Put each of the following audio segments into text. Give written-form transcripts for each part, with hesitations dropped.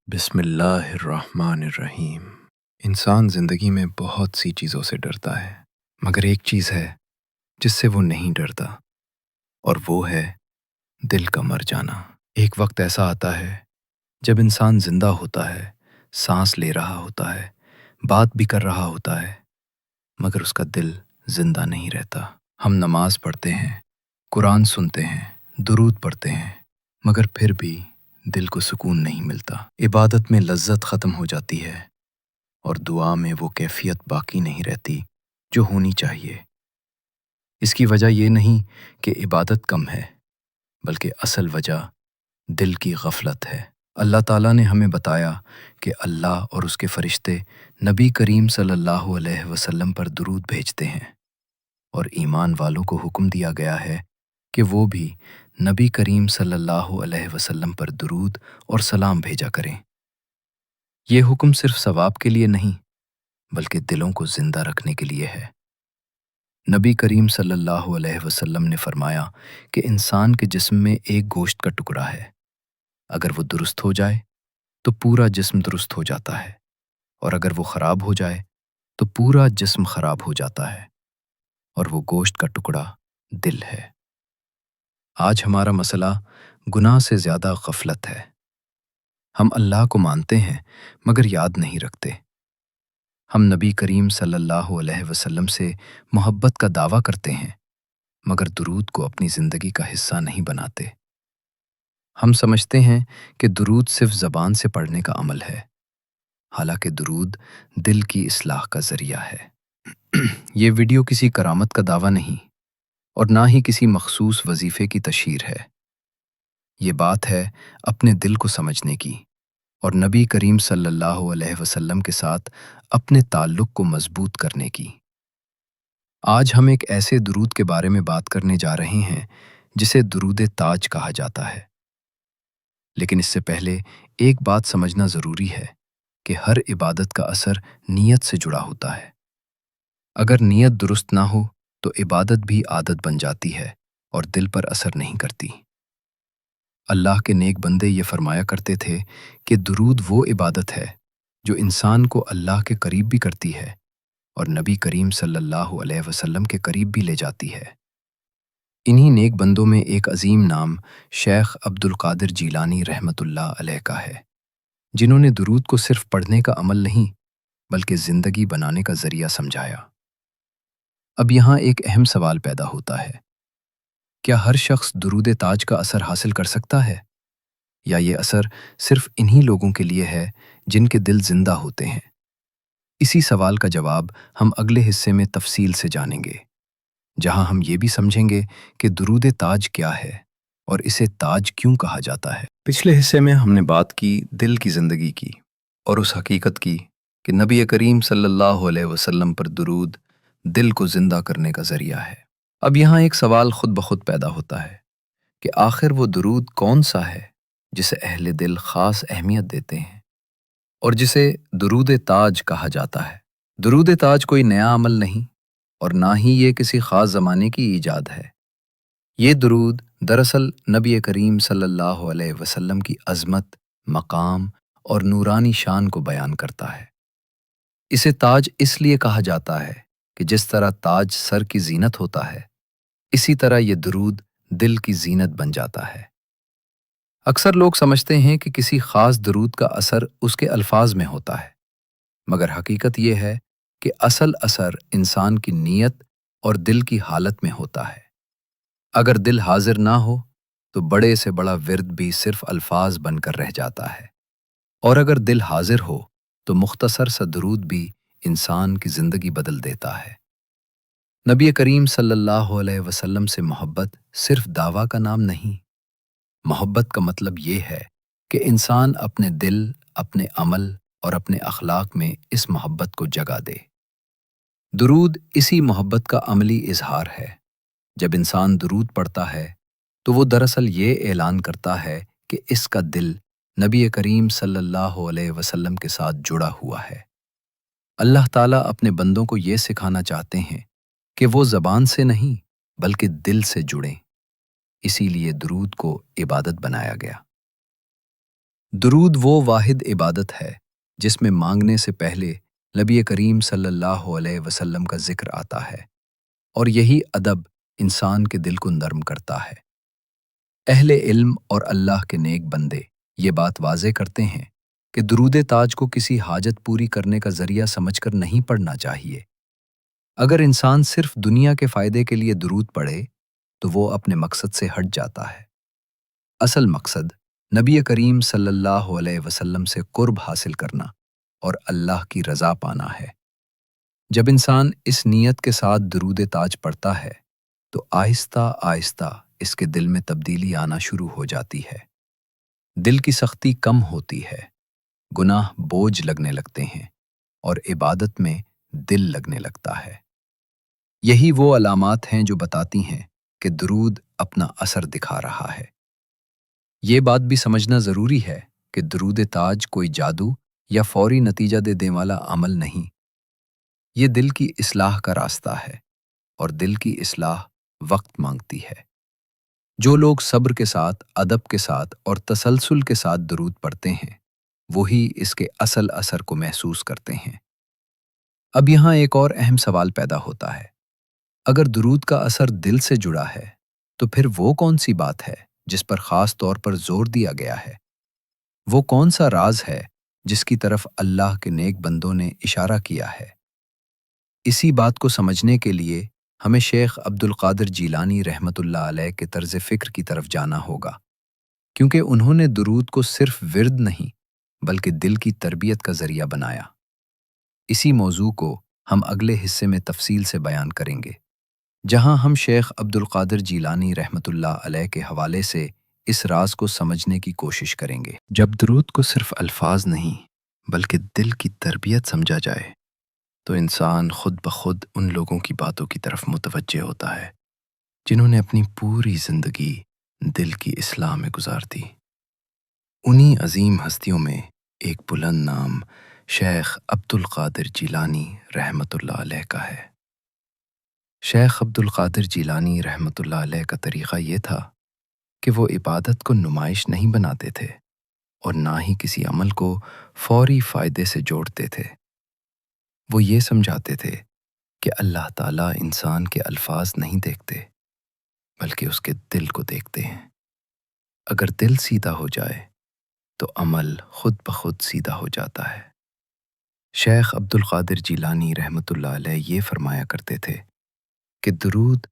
بسم اللہ الرحمن الرحیم۔ انسان زندگی میں بہت سی چیزوں سے ڈرتا ہے، مگر ایک چیز ہے جس سے وہ نہیں ڈرتا، اور وہ ہے دل کا مر جانا۔ ایک وقت ایسا آتا ہے جب انسان زندہ ہوتا ہے، سانس لے رہا ہوتا ہے، بات بھی کر رہا ہوتا ہے، مگر اس کا دل زندہ نہیں رہتا۔ ہم نماز پڑھتے ہیں، قرآن سنتے ہیں، درود پڑھتے ہیں، مگر پھر بھی دل کو سکون نہیں ملتا۔ عبادت میں لذت ختم ہو جاتی ہے، اور دعا میں وہ کیفیت باقی نہیں رہتی جو ہونی چاہیے۔ اس کی وجہ یہ نہیں کہ عبادت کم ہے، بلکہ اصل وجہ دل کی غفلت ہے۔ اللہ تعالیٰ نے ہمیں بتایا کہ اللہ اور اس کے فرشتے نبی کریم صلی اللہ علیہ وسلم پر درود بھیجتے ہیں، اور ایمان والوں کو حکم دیا گیا ہے کہ وہ بھی نبی کریم صلی اللہ علیہ وسلم پر درود اور سلام بھیجا کریں۔ یہ حکم صرف ثواب کے لیے نہیں، بلکہ دلوں کو زندہ رکھنے کے لیے ہے۔ نبی کریم صلی اللہ علیہ وسلم نے فرمایا کہ انسان کے جسم میں ایک گوشت کا ٹکڑا ہے، اگر وہ درست ہو جائے تو پورا جسم درست ہو جاتا ہے، اور اگر وہ خراب ہو جائے تو پورا جسم خراب ہو جاتا ہے، اور وہ گوشت کا ٹکڑا دل ہے۔ آج ہمارا مسئلہ گناہ سے زیادہ غفلت ہے۔ ہم اللہ کو مانتے ہیں مگر یاد نہیں رکھتے۔ ہم نبی کریم صلی اللہ علیہ وسلم سے محبت کا دعویٰ کرتے ہیں، مگر درود کو اپنی زندگی کا حصہ نہیں بناتے۔ ہم سمجھتے ہیں کہ درود صرف زبان سے پڑھنے کا عمل ہے، حالانکہ درود دل کی اصلاح کا ذریعہ ہے۔ یہ ویڈیو کسی کرامت کا دعویٰ نہیں، اور نہ ہی کسی مخصوص وظیفے کی تشہیر ہے۔ یہ بات ہے اپنے دل کو سمجھنے کی، اور نبی کریم صلی اللہ علیہ وسلم کے ساتھ اپنے تعلق کو مضبوط کرنے کی۔ آج ہم ایک ایسے درود کے بارے میں بات کرنے جا رہے ہیں جسے درود تاج کہا جاتا ہے۔ لیکن اس سے پہلے ایک بات سمجھنا ضروری ہے کہ ہر عبادت کا اثر نیت سے جڑا ہوتا ہے۔ اگر نیت درست نہ ہو تو عبادت بھی عادت بن جاتی ہے اور دل پر اثر نہیں کرتی۔ اللہ کے نیک بندے یہ فرمایا کرتے تھے کہ درود وہ عبادت ہے جو انسان کو اللہ کے قریب بھی کرتی ہے اور نبی کریم صلی اللہ علیہ وسلم کے قریب بھی لے جاتی ہے۔ انہی نیک بندوں میں ایک عظیم نام شیخ عبد القادر جیلانی رحمۃ اللہ علیہ کا ہے، جنہوں نے درود کو صرف پڑھنے کا عمل نہیں بلکہ زندگی بنانے کا ذریعہ سمجھایا۔ اب یہاں ایک اہم سوال پیدا ہوتا ہے، کیا ہر شخص درود تاج کا اثر حاصل کر سکتا ہے، یا یہ اثر صرف انہی لوگوں کے لیے ہے جن کے دل زندہ ہوتے ہیں؟ اسی سوال کا جواب ہم اگلے حصے میں تفصیل سے جانیں گے، جہاں ہم یہ بھی سمجھیں گے کہ درود تاج کیا ہے اور اسے تاج کیوں کہا جاتا ہے۔ پچھلے حصے میں ہم نے بات کی دل کی زندگی کی، اور اس حقیقت کی کہ نبی کریم صلی اللہ علیہ وسلم پر درود دل کو زندہ کرنے کا ذریعہ ہے۔ اب یہاں ایک سوال خود بخود پیدا ہوتا ہے کہ آخر وہ درود کون سا ہے جسے اہل دل خاص اہمیت دیتے ہیں اور جسے درود تاج کہا جاتا ہے؟ درود تاج کوئی نیا عمل نہیں، اور نہ ہی یہ کسی خاص زمانے کی ایجاد ہے۔ یہ درود دراصل نبی کریم صلی اللہ علیہ وسلم کی عظمت، مقام اور نورانی شان کو بیان کرتا ہے۔ اسے تاج اس لیے کہا جاتا ہے کہ جس طرح تاج سر کی زینت ہوتا ہے، اسی طرح یہ درود دل کی زینت بن جاتا ہے۔ اکثر لوگ سمجھتے ہیں کہ کسی خاص درود کا اثر اس کے الفاظ میں ہوتا ہے، مگر حقیقت یہ ہے کہ اصل اثر انسان کی نیت اور دل کی حالت میں ہوتا ہے۔ اگر دل حاضر نہ ہو تو بڑے سے بڑا ورد بھی صرف الفاظ بن کر رہ جاتا ہے، اور اگر دل حاضر ہو تو مختصر سا درود بھی انسان کی زندگی بدل دیتا ہے۔ نبی کریم صلی اللہ علیہ وسلم سے محبت صرف دعویٰ کا نام نہیں۔ محبت کا مطلب یہ ہے کہ انسان اپنے دل، اپنے عمل اور اپنے اخلاق میں اس محبت کو جگہ دے۔ درود اسی محبت کا عملی اظہار ہے۔ جب انسان درود پڑھتا ہے تو وہ دراصل یہ اعلان کرتا ہے کہ اس کا دل نبی کریم صلی اللہ علیہ وسلم کے ساتھ جڑا ہوا ہے۔ اللہ تعالیٰ اپنے بندوں کو یہ سکھانا چاہتے ہیں کہ وہ زبان سے نہیں بلکہ دل سے جڑیں، اسی لیے درود کو عبادت بنایا گیا۔ درود وہ واحد عبادت ہے جس میں مانگنے سے پہلے نبی کریم صلی اللہ علیہ وسلم کا ذکر آتا ہے، اور یہی ادب انسان کے دل کو نرم کرتا ہے۔ اہل علم اور اللہ کے نیک بندے یہ بات واضح کرتے ہیں کہ درود تاج کو کسی حاجت پوری کرنے کا ذریعہ سمجھ کر نہیں پڑھنا چاہیے۔ اگر انسان صرف دنیا کے فائدے کے لیے درود پڑھے تو وہ اپنے مقصد سے ہٹ جاتا ہے۔ اصل مقصد نبی کریم صلی اللہ علیہ وسلم سے قرب حاصل کرنا اور اللہ کی رضا پانا ہے۔ جب انسان اس نیت کے ساتھ درود تاج پڑھتا ہے تو آہستہ آہستہ اس کے دل میں تبدیلی آنا شروع ہو جاتی ہے۔ دل کی سختی کم ہوتی ہے، گناہ بوجھ لگنے لگتے ہیں اور عبادت میں دل لگنے لگتا ہے۔ یہی وہ علامات ہیں جو بتاتی ہیں کہ درود اپنا اثر دکھا رہا ہے۔ یہ بات بھی سمجھنا ضروری ہے کہ درود تاج کوئی جادو یا فوری نتیجہ دینے والا عمل نہیں۔ یہ دل کی اصلاح کا راستہ ہے، اور دل کی اصلاح وقت مانگتی ہے۔ جو لوگ صبر کے ساتھ، ادب کے ساتھ اور تسلسل کے ساتھ درود پڑھتے ہیں، وہی اس کے اصل اثر کو محسوس کرتے ہیں۔ اب یہاں ایک اور اہم سوال پیدا ہوتا ہے۔ اگر درود کا اثر دل سے جڑا ہے تو پھر وہ کون سی بات ہے جس پر خاص طور پر زور دیا گیا ہے؟ وہ کون سا راز ہے جس کی طرف اللہ کے نیک بندوں نے اشارہ کیا ہے؟ اسی بات کو سمجھنے کے لیے ہمیں شیخ عبد القادر جیلانی رحمۃ اللہ علیہ کے طرز فکر کی طرف جانا ہوگا، کیونکہ انہوں نے درود کو صرف ورد نہیں بلکہ دل کی تربیت کا ذریعہ بنایا۔ اسی موضوع کو ہم اگلے حصے میں تفصیل سے بیان کریں گے، جہاں ہم شیخ عبد القادر جیلانی رحمۃ اللہ علیہ کے حوالے سے اس راز کو سمجھنے کی کوشش کریں گے۔ جب درود کو صرف الفاظ نہیں بلکہ دل کی تربیت سمجھا جائے تو انسان خود بخود ان لوگوں کی باتوں کی طرف متوجہ ہوتا ہے جنہوں نے اپنی پوری زندگی دل کی اصلاح میں گزار دی۔ انہی عظیم ہستیوں میں ایک بلند نام شیخ عبد القادر جیلانی رحمۃ اللہ علیہ کا ہے۔ شیخ عبد القادر جیلانی رحمۃ اللہ علیہ کا طریقہ یہ تھا کہ وہ عبادت کو نمائش نہیں بناتے تھے اور نہ ہی کسی عمل کو فوری فائدے سے جوڑتے تھے۔ وہ یہ سمجھاتے تھے کہ اللہ تعالیٰ انسان کے الفاظ نہیں دیکھتے بلکہ اس کے دل کو دیکھتے ہیں۔ اگر دل سیدھا ہو جائے تو عمل خود بخود سیدھا ہو جاتا ہے۔ شیخ عبد القادر جیلانی رحمۃ اللہ علیہ یہ فرمایا کرتے تھے کہ درود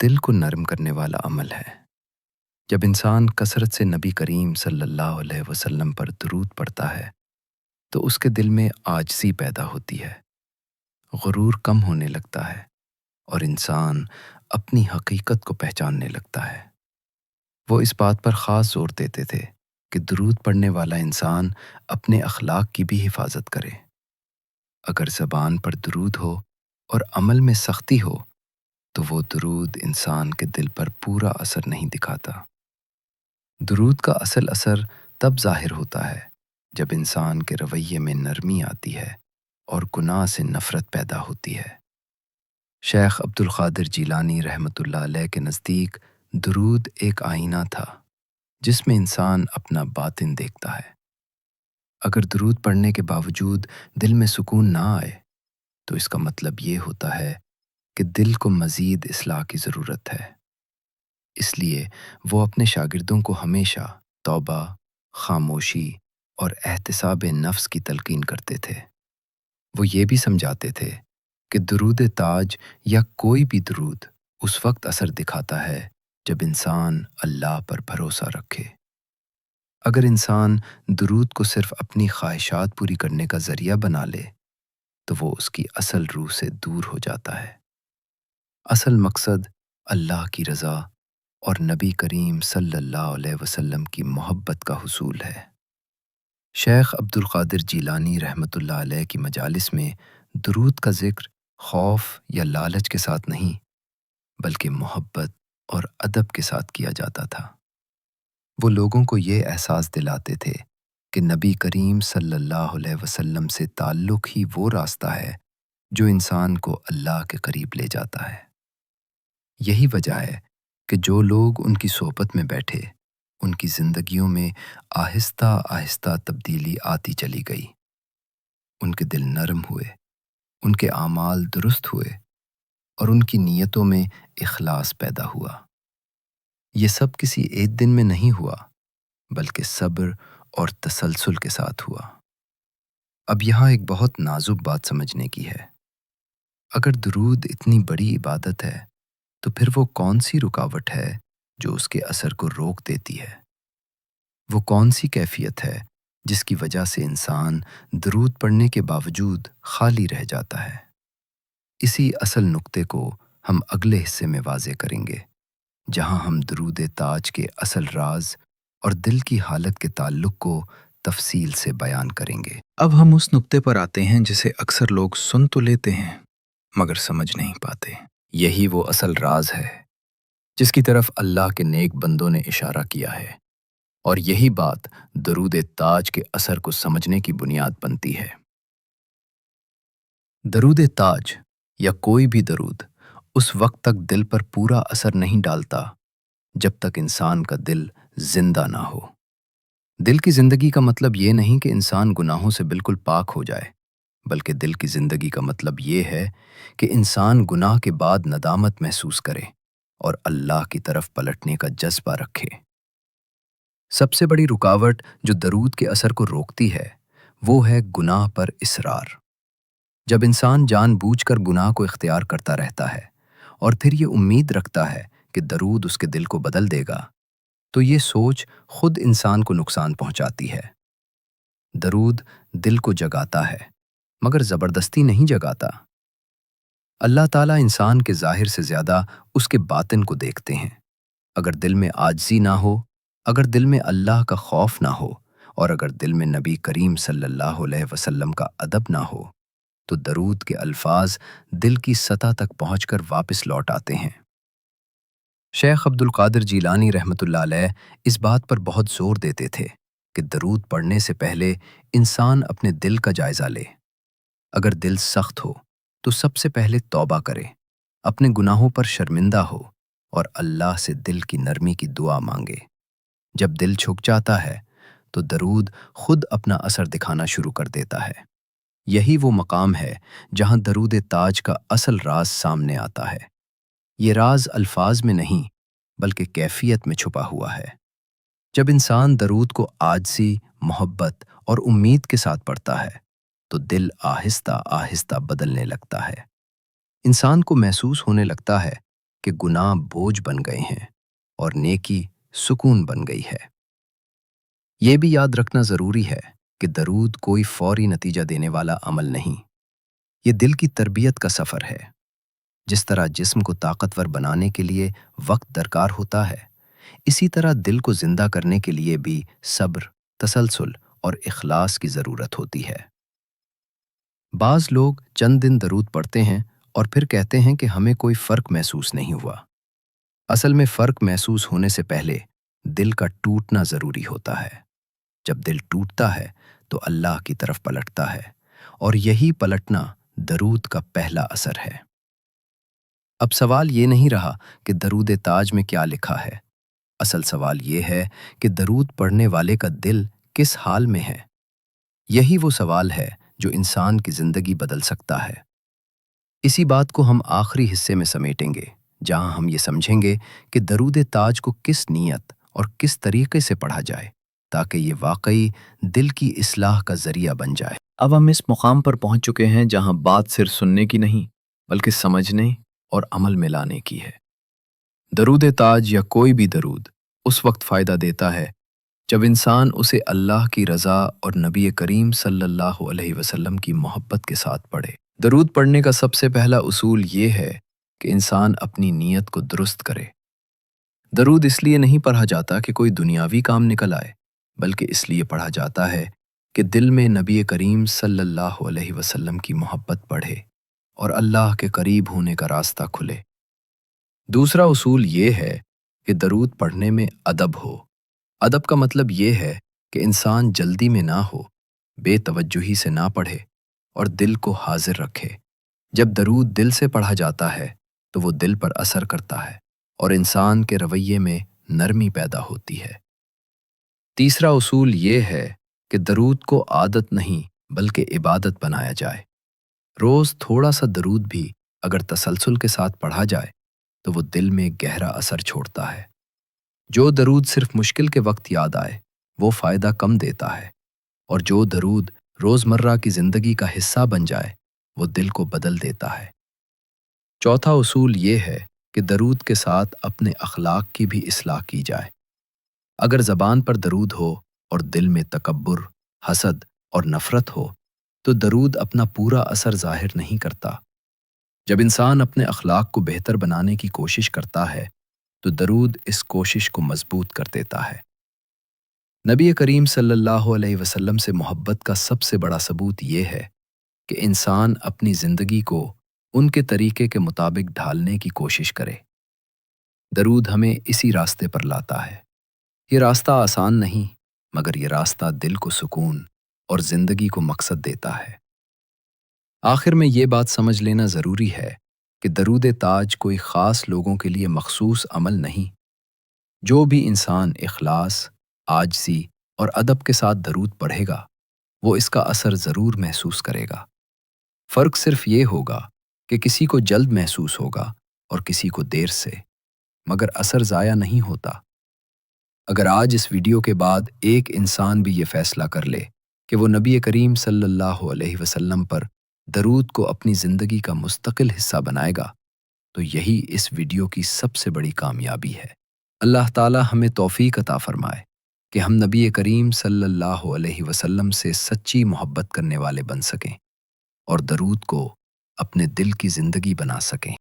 دل کو نرم کرنے والا عمل ہے۔ جب انسان کثرت سے نبی کریم صلی اللہ علیہ وسلم پر درود پڑھتا ہے تو اس کے دل میں عاجزی پیدا ہوتی ہے، غرور کم ہونے لگتا ہے اور انسان اپنی حقیقت کو پہچاننے لگتا ہے۔ وہ اس بات پر خاص زور دیتے تھے کہ درود پڑھنے والا انسان اپنے اخلاق کی بھی حفاظت کرے۔ اگر زبان پر درود ہو اور عمل میں سختی ہو تو وہ درود انسان کے دل پر پورا اثر نہیں دکھاتا۔ درود کا اصل اثر تب ظاہر ہوتا ہے جب انسان کے رویے میں نرمی آتی ہے اور گناہ سے نفرت پیدا ہوتی ہے۔ شیخ عبد القادر جیلانی رحمۃ اللہ علیہ کے نزدیک درود ایک آئینہ تھا جس میں انسان اپنا باطن دیکھتا ہے۔ اگر درود پڑھنے کے باوجود دل میں سکون نہ آئے تو اس کا مطلب یہ ہوتا ہے کہ دل کو مزید اصلاح کی ضرورت ہے۔ اس لیے وہ اپنے شاگردوں کو ہمیشہ توبہ، خاموشی اور احتساب نفس کی تلقین کرتے تھے۔ وہ یہ بھی سمجھاتے تھے کہ درود تاج یا کوئی بھی درود اس وقت اثر دکھاتا ہے جب انسان اللہ پر بھروسہ رکھے۔ اگر انسان درود کو صرف اپنی خواہشات پوری کرنے کا ذریعہ بنا لے تو وہ اس کی اصل روح سے دور ہو جاتا ہے۔ اصل مقصد اللہ کی رضا اور نبی کریم صلی اللہ علیہ وسلم کی محبت کا حصول ہے۔ شیخ عبد القادر جیلانی رحمۃ اللہ علیہ کی مجالس میں درود کا ذکر خوف یا لالچ کے ساتھ نہیں بلکہ محبت اور ادب کے ساتھ کیا جاتا تھا۔ وہ لوگوں کو یہ احساس دلاتے تھے کہ نبی کریم صلی اللہ علیہ وسلم سے تعلق ہی وہ راستہ ہے جو انسان کو اللہ کے قریب لے جاتا ہے۔ یہی وجہ ہے کہ جو لوگ ان کی صحبت میں بیٹھے ان کی زندگیوں میں آہستہ آہستہ تبدیلی آتی چلی گئی۔ ان کے دل نرم ہوئے، ان کے اعمال درست ہوئے اور ان کی نیتوں میں اخلاص پیدا ہوا۔ یہ سب کسی ایک دن میں نہیں ہوا، بلکہ صبر اور تسلسل کے ساتھ ہوا۔ اب یہاں ایک بہت نازک بات سمجھنے کی ہے۔ اگر درود اتنی بڑی عبادت ہے تو پھر وہ کون سی رکاوٹ ہے جو اس کے اثر کو روک دیتی ہے؟ وہ کون سی کیفیت ہے جس کی وجہ سے انسان درود پڑھنے کے باوجود خالی رہ جاتا ہے؟ اسی اصل نقطے کو ہم اگلے حصے میں واضح کریں گے، جہاں ہم درود تاج کے اصل راز اور دل کی حالت کے تعلق کو تفصیل سے بیان کریں گے۔ اب ہم اس نقطے پر آتے ہیں جسے اکثر لوگ سن تو لیتے ہیں مگر سمجھ نہیں پاتے۔ یہی وہ اصل راز ہے جس کی طرف اللہ کے نیک بندوں نے اشارہ کیا ہے، اور یہی بات درود تاج کے اثر کو سمجھنے کی بنیاد بنتی ہے۔ درود تاج یا کوئی بھی درود اس وقت تک دل پر پورا اثر نہیں ڈالتا جب تک انسان کا دل زندہ نہ ہو۔ دل کی زندگی کا مطلب یہ نہیں کہ انسان گناہوں سے بالکل پاک ہو جائے، بلکہ دل کی زندگی کا مطلب یہ ہے کہ انسان گناہ کے بعد ندامت محسوس کرے اور اللہ کی طرف پلٹنے کا جذبہ رکھے۔ سب سے بڑی رکاوٹ جو درود کے اثر کو روکتی ہے وہ ہے گناہ پر اصرار۔ جب انسان جان بوجھ کر گناہ کو اختیار کرتا رہتا ہے اور پھر یہ امید رکھتا ہے کہ درود اس کے دل کو بدل دے گا، تو یہ سوچ خود انسان کو نقصان پہنچاتی ہے۔ درود دل کو جگاتا ہے مگر زبردستی نہیں جگاتا۔ اللہ تعالیٰ انسان کے ظاہر سے زیادہ اس کے باطن کو دیکھتے ہیں۔ اگر دل میں عاجزی نہ ہو، اگر دل میں اللہ کا خوف نہ ہو، اور اگر دل میں نبی کریم صلی اللہ علیہ وسلم کا ادب نہ ہو، تو درود کے الفاظ دل کی سطح تک پہنچ کر واپس لوٹ آتے ہیں۔ شیخ عبد القادر جیلانی رحمۃ اللہ علیہ اس بات پر بہت زور دیتے تھے کہ درود پڑھنے سے پہلے انسان اپنے دل کا جائزہ لے۔ اگر دل سخت ہو تو سب سے پہلے توبہ کرے، اپنے گناہوں پر شرمندہ ہو اور اللہ سے دل کی نرمی کی دعا مانگے۔ جب دل جھک جاتا ہے تو درود خود اپنا اثر دکھانا شروع کر دیتا ہے۔ یہی وہ مقام ہے جہاں درود تاج کا اصل راز سامنے آتا ہے۔ یہ راز الفاظ میں نہیں بلکہ کیفیت میں چھپا ہوا ہے۔ جب انسان درود کو عاجزی، محبت اور امید کے ساتھ پڑھتا ہے تو دل آہستہ آہستہ بدلنے لگتا ہے۔ انسان کو محسوس ہونے لگتا ہے کہ گناہ بوجھ بن گئے ہیں اور نیکی سکون بن گئی ہے۔ یہ بھی یاد رکھنا ضروری ہے کہ درود کوئی فوری نتیجہ دینے والا عمل نہیں۔ یہ دل کی تربیت کا سفر ہے۔ جس طرح جسم کو طاقتور بنانے کے لیے وقت درکار ہوتا ہے، اسی طرح دل کو زندہ کرنے کے لیے بھی صبر، تسلسل اور اخلاص کی ضرورت ہوتی ہے۔ بعض لوگ چند دن درود پڑھتے ہیں اور پھر کہتے ہیں کہ ہمیں کوئی فرق محسوس نہیں ہوا۔ اصل میں فرق محسوس ہونے سے پہلے دل کا ٹوٹنا ضروری ہوتا ہے۔ جب دل ٹوٹتا ہے تو اللہ کی طرف پلٹتا ہے، اور یہی پلٹنا درود کا پہلا اثر ہے۔ اب سوال یہ نہیں رہا کہ درود تاج میں کیا لکھا ہے۔ اصل سوال یہ ہے کہ درود پڑھنے والے کا دل کس حال میں ہے۔ یہی وہ سوال ہے جو انسان کی زندگی بدل سکتا ہے۔ اسی بات کو ہم آخری حصے میں سمیٹیں گے، جہاں ہم یہ سمجھیں گے کہ درود تاج کو کس نیت اور کس طریقے سے پڑھا جائے تاکہ یہ واقعی دل کی اصلاح کا ذریعہ بن جائے۔ اب ہم اس مقام پر پہنچ چکے ہیں جہاں بات صرف سننے کی نہیں بلکہ سمجھنے اور عمل میں لانے کی ہے۔ درود تاج یا کوئی بھی درود اس وقت فائدہ دیتا ہے جب انسان اسے اللہ کی رضا اور نبی کریم صلی اللہ علیہ وسلم کی محبت کے ساتھ پڑھے۔ درود پڑھنے کا سب سے پہلا اصول یہ ہے کہ انسان اپنی نیت کو درست کرے۔ درود اس لیے نہیں پڑھا جاتا کہ کوئی دنیاوی کام نکل آئے، بلکہ اس لیے پڑھا جاتا ہے کہ دل میں نبی کریم صلی اللہ علیہ وسلم کی محبت بڑھے اور اللہ کے قریب ہونے کا راستہ کھلے۔ دوسرا اصول یہ ہے کہ درود پڑھنے میں ادب ہو۔ ادب کا مطلب یہ ہے کہ انسان جلدی میں نہ ہو، بے توجہی سے نہ پڑھے اور دل کو حاضر رکھے۔ جب درود دل سے پڑھا جاتا ہے تو وہ دل پر اثر کرتا ہے اور انسان کے رویے میں نرمی پیدا ہوتی ہے۔ تیسرا اصول یہ ہے کہ درود کو عادت نہیں بلکہ عبادت بنایا جائے۔ روز تھوڑا سا درود بھی اگر تسلسل کے ساتھ پڑھا جائے تو وہ دل میں گہرا اثر چھوڑتا ہے۔ جو درود صرف مشکل کے وقت یاد آئے وہ فائدہ کم دیتا ہے، اور جو درود روزمرہ کی زندگی کا حصہ بن جائے وہ دل کو بدل دیتا ہے۔ چوتھا اصول یہ ہے کہ درود کے ساتھ اپنے اخلاق کی بھی اصلاح کی جائے۔ اگر زبان پر درود ہو اور دل میں تکبر، حسد اور نفرت ہو تو درود اپنا پورا اثر ظاہر نہیں کرتا۔ جب انسان اپنے اخلاق کو بہتر بنانے کی کوشش کرتا ہے تو درود اس کوشش کو مضبوط کر دیتا ہے۔ نبی کریم صلی اللہ علیہ وسلم سے محبت کا سب سے بڑا ثبوت یہ ہے کہ انسان اپنی زندگی کو ان کے طریقے کے مطابق ڈھالنے کی کوشش کرے۔ درود ہمیں اسی راستے پر لاتا ہے۔ یہ راستہ آسان نہیں، مگر یہ راستہ دل کو سکون اور زندگی کو مقصد دیتا ہے۔ آخر میں یہ بات سمجھ لینا ضروری ہے کہ درود تاج کوئی خاص لوگوں کے لیے مخصوص عمل نہیں۔ جو بھی انسان اخلاص، عاجزی اور ادب کے ساتھ درود پڑھے گا وہ اس کا اثر ضرور محسوس کرے گا۔ فرق صرف یہ ہوگا کہ کسی کو جلد محسوس ہوگا اور کسی کو دیر سے، مگر اثر ضائع نہیں ہوتا۔ اگر آج اس ویڈیو کے بعد ایک انسان بھی یہ فیصلہ کر لے کہ وہ نبی کریم صلی اللہ علیہ وسلم پر درود کو اپنی زندگی کا مستقل حصہ بنائے گا تو یہی اس ویڈیو کی سب سے بڑی کامیابی ہے۔ اللہ تعالی ہمیں توفیق عطا فرمائے کہ ہم نبی کریم صلی اللہ علیہ وسلم سے سچی محبت کرنے والے بن سکیں اور درود کو اپنے دل کی زندگی بنا سکیں۔